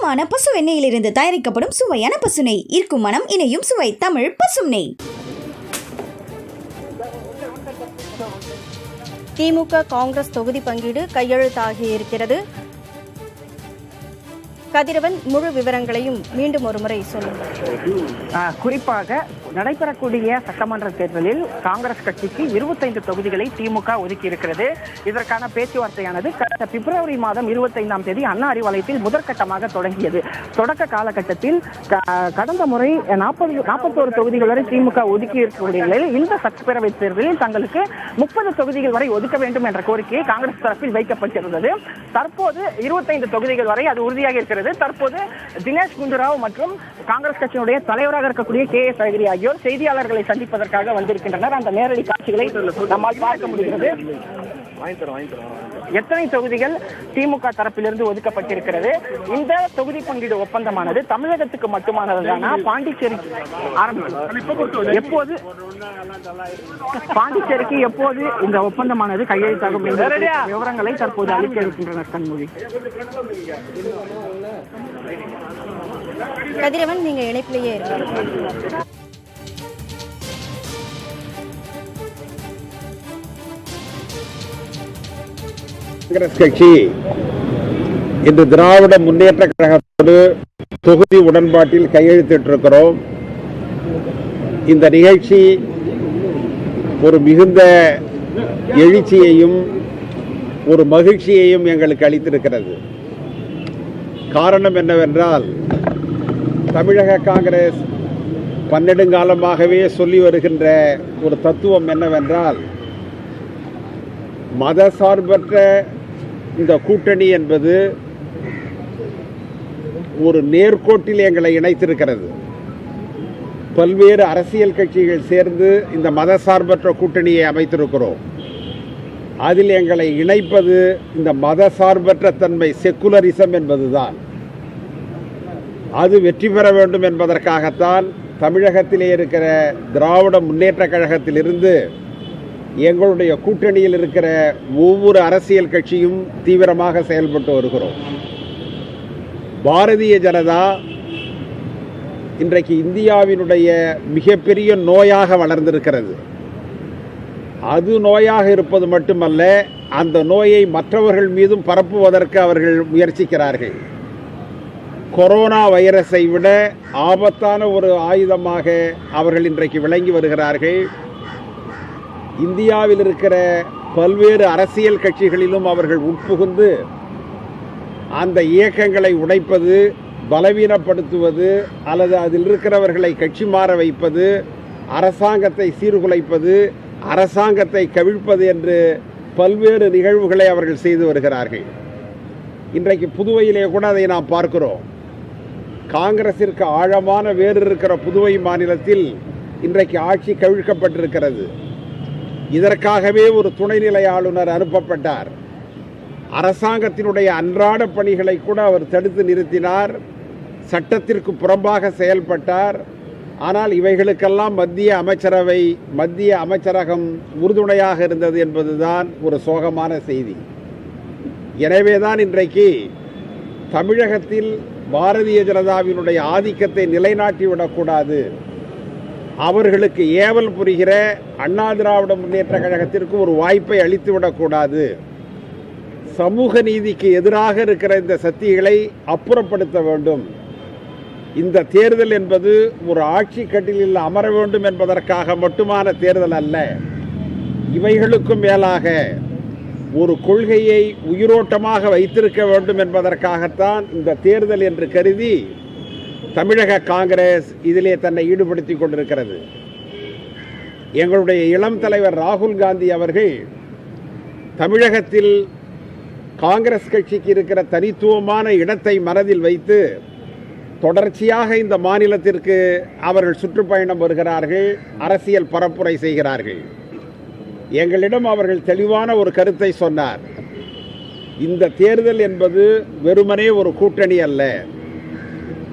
சுத்தமான பசு எண்ணெயிலிருந்து தயாரிக்கப்படும் சுவையான பசு நெய். இருக்கும் மனம் இணையும் சுவை தமிழ் பசும் நெய். திமுக காங்கிரஸ் தொகுதி பங்கீடு கையெழுத்தாகி இருக்கிறது. கதிரவன், முழு விவரங்களையும் மீண்டும் ஒரு முறை சொல்லுங்கள். குறிப்பாக நடைபெறக்கூடிய சட்டமன்ற தேர்தலில் காங்கிரஸ் கட்சிக்கு 25 தொகுதிகளை திமுக ஒதுக்கி இருக்கிறது. இதற்கான பேச்சுவார்த்தையானது கடந்த பிப்ரவரி மாதம் 25ஆம் தேதி அண்ணா அறிவாலயத்தில் முதற்கட்டமாக தொடங்கியது. தொடக்க காலகட்டத்தில் கடந்த முறை 41 தொகுதிகள் வரை திமுக ஒதுக்கி இருக்கக்கூடிய நிலையில் இந்த சட்டப்பேரவை தேர்தலில் தங்களுக்கு 30 தொகுதிகள் வரை ஒதுக்க வேண்டும் என்ற கோரிக்கையை காங்கிரஸ் தரப்பில் வைக்கப்பட்டிருந்தது. தற்போது 25 தொகுதிகள் வரை அது உறுதியாக இருக்கிறது. தற்போது தினேஷ் குண்டுராவ் மற்றும் காங்கிரஸ் கட்சியினுடைய தலைவராக இருக்கக்கூடிய KS அழகிரி ஆகியோர் செய்தியாளர்களை சந்திப்பதற்காக வந்திருக்கின்றனர். அந்த நேரடி காட்சிகளை நம்மால் பார்க்க முடிகிறது. எத்தனை தொகுதிகள் திமுக தரப்பிலிருந்து ஒதுக்கப்பட்டிருக்கிறது? இந்த தொகுதி பங்கீடு ஒப்பந்தமானது தமிழகத்துக்கு மட்டுமானதுதானா? பாண்டிச்சேரிக்கு எப்போது இந்த ஒப்பந்தமானது கையெழுத்தாகும் விவரங்களை தற்போது அளிக்க இருக்கின்றனர். கண்மொழி. கதிரவன், நீங்க இணைப்பிலேயே இருக்கீங்க. காங்கிரஸ் கட்சி இன்று திராவிட முன்னேற்ற கழகத்தோடு தொகுதி உடன்பாட்டில் கையெழுத்திட்டிருக்கிறோம். இந்த நிகழ்ச்சி ஒரு மிகுந்த எழுச்சியையும் ஒரு மகிழ்ச்சியையும் எங்களுக்கு அளித்திருக்கிறது. காரணம் என்னவென்றால், தமிழக காங்கிரஸ் பன்னெடுங்காலமாகவே சொல்லி வருகின்ற ஒரு தத்துவம் என்னவென்றால், மதசார்பற்ற இந்த கூட்டணி என்பது ஒரு நேர்கோட்டில் எங்களை இணைத்திருக்கிறது. பல்வேறு அரசியல் கட்சிகள் சேர்ந்து இந்த மதசார்பற்ற கூட்டணியை அமைத்திருக்கிறோம். அதில் எங்களை இணைப்பது இந்த மதசார்பற்ற தன்மை, செக்குலரிசம் என்பதுதான். அது வெற்றி பெற வேண்டும் என்பதற்காகத்தான் தமிழகத்திலே இருக்கிற திராவிட முன்னேற்ற கழகத்திலிருந்து எங்களுடைய கூட்டணியில் இருக்கிற ஒவ்வொரு அரசியல் கட்சியும் தீவிரமாக செயல்பட்டு வருகிறோம். பாரதிய ஜனதா இன்றைக்கு இந்தியாவினுடைய மிகப்பெரிய நோயாக வளர்ந்திருக்கிறது. அது நோயாக இருப்பது மட்டுமல்ல, அந்த நோயை மற்றவர்கள் மீதும் பரப்புவதற்கு அவர்கள் முயற்சிக்கிறார்கள். கொரோனா வைரஸை விட ஆபத்தான ஒரு ஆயுதமாக அவர்கள் இன்றைக்கு விளங்கி வருகிறார்கள். இந்தியாவில் இருக்கிற பல்வேறு அரசியல் கட்சிகளிலும் அவர்கள் உட்புகுந்து அந்த இயக்கங்களை உடைப்பது, பலவீனப்படுத்துவது, அல்லது அதில் இருக்கிறவர்களை கட்சி மாற வைப்பது, அரசாங்கத்தை சீர்குலைப்பது, அரசாங்கத்தை கவிழ்ப்பது என்று பல்வேறு நிகழ்வுகளை அவர்கள் செய்து வருகிறார்கள். இன்றைக்கு புதுவையிலே கூட அதை நாம் பார்க்கிறோம். காங்கிரசிற்கு ஆழமான வேறு இருக்கிற புதுவை மாநிலத்தில் இன்றைக்கு ஆட்சி கவிழ்க்கப்பட்டிருக்கிறது. இதற்காகவே ஒரு துணைநிலை ஆளுநர் அனுப்பப்பட்டார். அரசாங்கத்தினுடைய அன்றாட பணிகளை கூட அவர் தடுத்து நிறுத்தினார். சட்டத்திற்கு புறம்பாக செயல்பட்டார். ஆனால் இவைகளுக்கெல்லாம் மத்திய அமைச்சரவை, மத்திய அமைச்சரகம் உறுதுணையாக இருந்தது என்பதுதான் ஒரு சோகமான செய்தி. எனவேதான் இன்றைக்கு தமிழகத்தில் பாரதிய ஜனதாவினுடைய ஆதிக்கத்தை நிலைநாட்டிவிடக்கூடாது, அவர்களுக்கு ஏவல் புரிகிற அண்ணா திராவிட முன்னேற்ற கழகத்திற்கு ஒரு வாய்ப்பை அளித்துவிடக்கூடாது, சமூக நீதிக்கு எதிராக இருக்கிற இந்த சக்திகளை அப்புறப்படுத்த வேண்டும். இந்த தேர்தல் என்பது ஒரு ஆட்சி கட்டிலில் அமர வேண்டும் என்பதற்காக மட்டுமான தேர்தல் அல்ல. இவைகளுக்கும் மேலாக ஒரு கொள்கையை உயிரோட்டமாக வைத்திருக்க வேண்டும் என்பதற்காகத்தான் இந்த தேர்தல் என்று கருதி தமிழக காங்கிரஸ் இதிலே தன்னை ஈடுபடுத்திக் கொண்டிருக்கிறது. எங்களுடைய இளம் தலைவர் ராகுல் காந்தி அவர்கள் தமிழகத்தில் காங்கிரஸ் கட்சிக்கு இருக்கிற தனித்துவமான இடத்தை மனதில் வைத்து தொடர்ச்சியாக இந்த மாநிலத்திற்கு அவர்கள் சுற்றுப்பயணம் வருகிறார்கள், அரசியல் பரப்புரை செய்கிறார்கள். எங்களிடம் அவர்கள் தெளிவான ஒரு கருத்தை சொன்னார். இந்த தேர்தல் என்பது வெறுமனே ஒரு கூட்டணி அல்ல.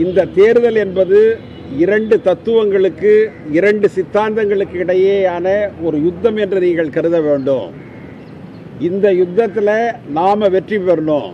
இந்த தேர்தல் என்பது இரண்டு தத்துவங்களுக்கு, இரண்டு சித்தாந்தங்களுக்கு இடையேயான ஒரு யுத்தம் என்று நீங்கள் கருத வேண்டும். இந்த யுத்தத்தில் நாம வெற்றி பெறணும்.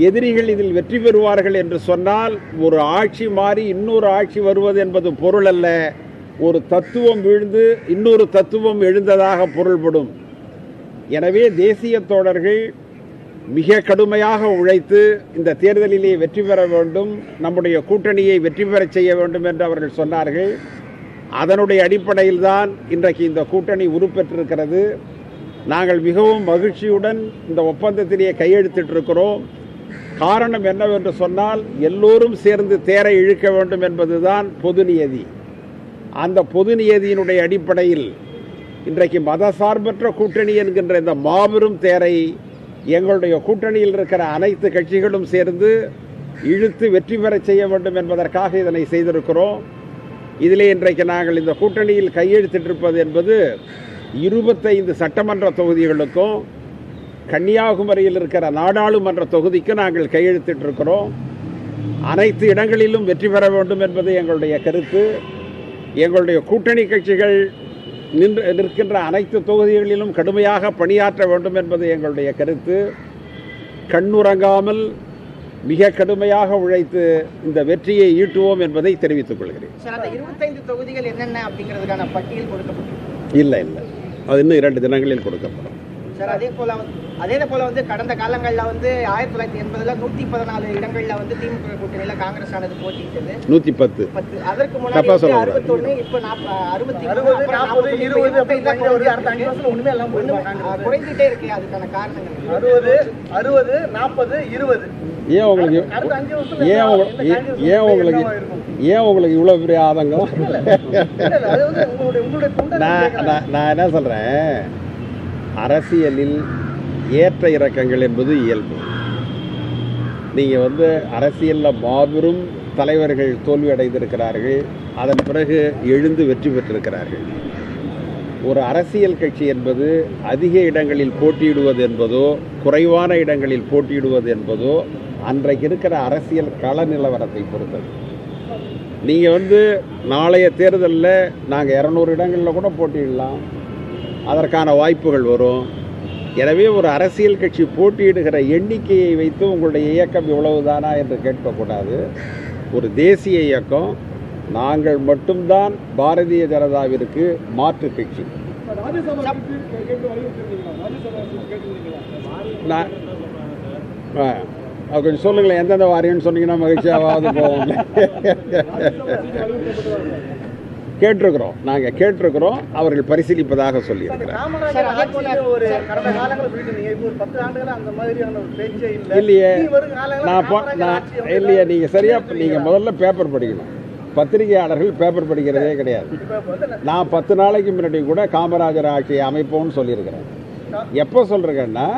எதிரிகள் இதில் வெற்றி பெறுவார்கள் என்று சொன்னால் ஒரு ஆட்சி மாறி இன்னொரு ஆட்சி வருவது என்பது பொருள் அல்ல. ஒரு தத்துவம் வீழ்ந்து இன்னொரு தத்துவம் எழுந்ததாக பொருள்படும். எனவே தேசிய தோழர்கள் மிக கடுமையாக உழைத்து இந்த தேர்தலிலே வெற்றி பெற வேண்டும், நம்முடைய கூட்டணியை வெற்றி பெறச் செய்ய வேண்டும் என்று அவர்கள் சொன்னார்கள். அதனுடைய அடிப்படையில் தான் இன்றைக்கு இந்த கூட்டணி உருப்பெற்றிருக்கிறது. நாங்கள் மிகவும் மகிழ்ச்சியுடன் இந்த ஒப்பந்தத்திலேயே கையெழுத்திட்டிருக்கிறோம். காரணம் என்னவென்று சொன்னால் எல்லோரும் சேர்ந்து தேரை இழுக்க வேண்டும் என்பதுதான் பொது நியதி. அந்த பொது நியதியினுடைய அடிப்படையில் இன்றைக்கு மதசார்பற்ற கூட்டணி என்கின்ற இந்த மாபெரும் தேரை எங்களுடைய கூட்டணியில் இருக்கிற அனைத்து கட்சிகளும் சேர்ந்து இழுத்து வெற்றி பெறச் செய்ய வேண்டும் என்பதற்காக இதனை செய்திருக்கிறோம். இதிலே இன்றைக்கு நாங்கள் இந்த கூட்டணியில் கையெழுத்திட்டிருப்பது என்பது 25 சட்டமன்ற தொகுதிகளுக்கும் கன்னியாகுமரியில் இருக்கிற நாடாளுமன்ற தொகுதிக்கு நாங்கள் கையெழுத்திட்டிருக்கிறோம். அனைத்து இடங்களிலும் வெற்றி பெற வேண்டும் என்பது எங்களுடைய கருத்து. எங்களுடைய கூட்டணி கட்சிகள் நிற்கின்ற அனைத்து தொகுதிகளிலும் கடுமையாக பணியாற்ற வேண்டும் என்பது எங்களுடைய கருத்து. கண்ணுறங்காமல் மிக கடுமையாக உழைத்து இந்த வெற்றியை ஈட்டுவோம் என்பதை தெரிவித்துக் கொள்கிறேன். சார், அந்த 25 தொகுதிகள் என்னென்ன அப்படிங்கிறதுக்கான பட்டியல் கொடுக்கப்பட்டிருக்கு? இல்லை, அது இன்னும் 2 தினங்களில் கொடுக்கப்படும். சார், அதே போல வந்து கடந்த காலங்களில் வந்து 1980 114 இடங்களில் வந்து திமுக கூட்டணியில் காங்கிரஸ் ஆனது போட்டியிட்டது. 110 அதற்கு முன்னாடி 61, இப்போ 60 குறைந்துட்டே இருக்கு. அதுக்கான காரணங்கள் 60, 40, 20. ஏன் உங்களுக்கு இவ்வளவு பெரிய ஆதங்கம்? நான் என்ன சொல்றேன், அரசியலில் ஏற்ற இறக்கங்கள் என்பது இயல்பு. நீங்கள் வந்து அரசியலில் மாபெரும் தலைவர்கள் தோல்வி அடைந்திருக்கிறார்கள், அதன் பிறகு எழுந்து வெற்றி பெற்றிருக்கிறார்கள். ஒரு அரசியல் கட்சி என்பது அதிக இடங்களில் போட்டியிடுவது என்பதோ குறைவான இடங்களில் போட்டியிடுவது என்பதோ அன்றைக்கு இருக்கிற அரசியல் கள நிலவரத்தை பொறுத்தது. நீங்கள் வந்து நாளைய தேர்தலில் நாங்கள் 200 இடங்களில் கூட போட்டியிடலாம், அதற்கான வாய்ப்புகள் வரும். எனவே ஒரு அரசியல் கட்சி போட்டியிடுகிற எண்ணிக்கையை வைத்து உங்களுடைய இயக்கம் இவ்வளவுதானா என்று கேட்கக்கூடாது. ஒரு தேசிய இயக்கம், நாங்கள் மட்டும்தான் பாரதிய ஜனதாவிற்கு மாற்று கட்சி. கொஞ்சம் சொல்லுங்களேன், எந்தெந்த வாரியன்னு சொன்னீங்கன்னா மகிழ்ச்சியாவது போவோம். கேட்டிருக்கிறோம், நாங்கள் கேட்டிருக்கிறோம், அவர்கள் பரிசீலிப்பதாக சொல்லியிருக்கிறார். இல்லையே, இல்லையே, நீங்கள் சரியா, நீங்கள் முதல்ல பேப்பர் படிக்கணும். பத்திரிகையாளர்கள் பேப்பர் படிக்கிறதே கிடையாது. நான் 10 நாளைக்கு முன்னாடி கூட காமராஜர் ஆட்சியை அமைப்போம்னு சொல்லியிருக்கிறேன். எப்போ சொல்கிறேன்னா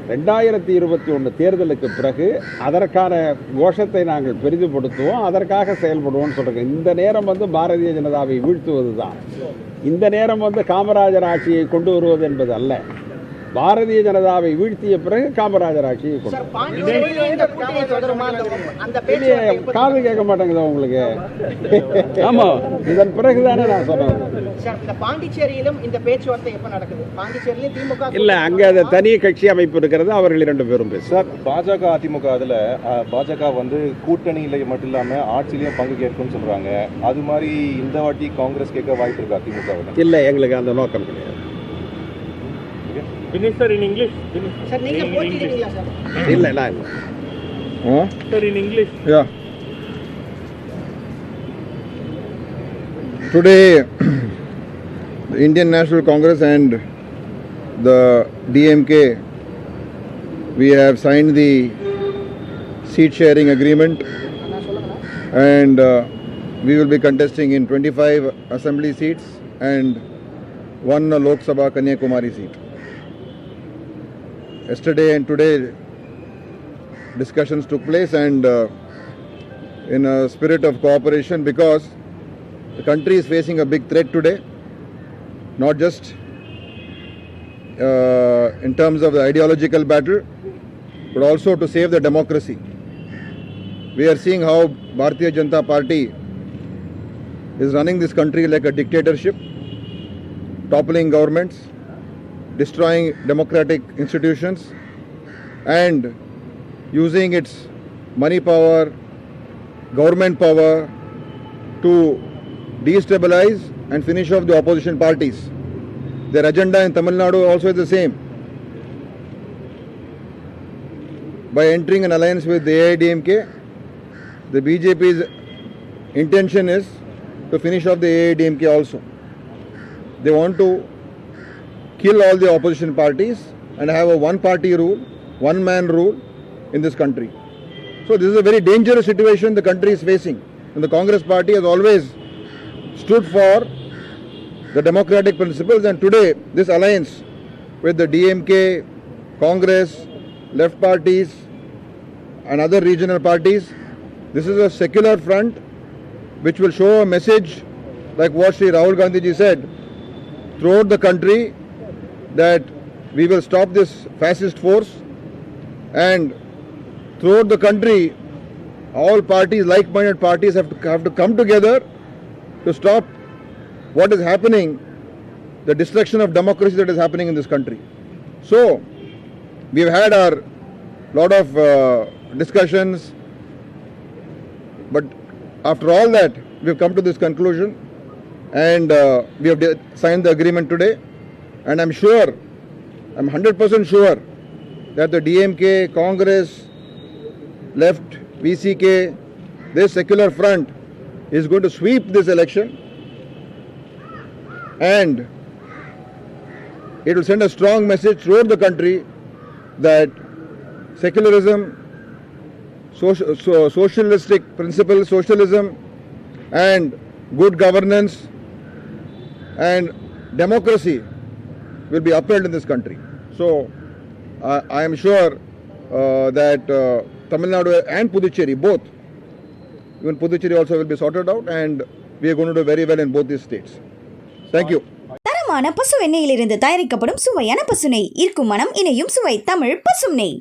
2021 தேர்தலுக்கு பிறகு அதற்கான கோஷத்தை நாங்கள் பெரிதுபடுத்துவோம், அதற்காக செயல்படுவோம்னு சொல்கிறேன். இந்த நேரம் வந்து பாரதிய ஜனதாவை வீழ்த்துவது தான். இந்த நேரம் வந்து காமராஜர் ஆட்சியை கொண்டு வருவது என்பது அல்ல. பாரதிய ஜனதாவை வீழ்த்திய பிறகு காமராஜர் ஆட்சியை கொண்டு காது கேட்க மாட்டேங்குதா உங்களுக்கு? ஆமா, இதன் பிறகுதானே நான் சொன்னேன். பாண்டிச்சேரியிலும் இந்த பேச்சுவார்த்தை எப்ப நடக்குது? பாண்டிச்சேரியிலும் திமுக இல்ல, அங்க அது தனி கட்சி அமைப்பு இருக்கிறது, அவர்கள் 2 பேரும் பேசுறார். பாஜக அதிமுக அதுல பாஜக வந்து கூட்டணியில மட்டும் இல்லாம ஆட்சியிலையும் பங்கு கேட்கும்னு சொல்றாங்க. அது மாதிரி இந்த வாட்டி காங்கிரஸ் கேட்க வாய்ப்பு இருக்கு அதிமுக? இல்ல, எங்களுக்கு அந்த நோக்கம் கிடையாது. Finish sir in English. Sir, நீங்க போட்டிடுவீங்களா சார்? இல்ல, நான் Sir in English. Yeah. Today, the Indian National Congress and the DMK, we have signed the seat sharing agreement, and we will be contesting in 25 assembly seats and 1 Lok Sabha Kanyakumari seat. Yesterday and today discussions took place, and in a spirit of cooperation, because the country is facing a big threat today, not just in terms of the ideological battle, but also to save the democracy. We are seeing how Bharatiya Janata Party is running this country like a dictatorship, toppling governments, destroying democratic institutions, and using its money power, government power to destabilize and finish off the opposition parties. Their agenda in Tamil Nadu also is the same. By entering an alliance with the AIDMK, the BJP's intention is to finish off the AIDMK also. They want to kill all the opposition parties and have a one-party rule, one-man rule in this country. So this is a very dangerous situation the country is facing. And the Congress party has always stood for the democratic principles, and today this alliance with the DMK, Congress, left parties and other regional parties, this is a secular front which will show a message like what Sri Rahul Gandhi ji said throughout the country, that we will stop this fascist force, and throughout the country all parties, like-minded parties have to come together to stop what is happening, the destruction of democracy that is happening in this country. So we have had our lot of discussions, but after all that we have come to this conclusion, and we have signed the agreement today, and I'm 100% sure that the DMK, Congress, left, VCK, this secular front is going to sweep this election, and it will send a strong message throughout the country that secularism, socialistic principles, socialism and good governance and democracy will be upheld in this country. So I am sure that Tamil Nadu and Puducherry, both, even Puducherry also will be sorted out, and we are going to do very well in both these states. Thank you. தரமான பசு எண்ணெயிலிருந்து தயாரிக்கப்படும் சுவையான பசுனை ஈர்க்கும் மனம் இணையும் சுவை தமிழ் பசும் நெய்.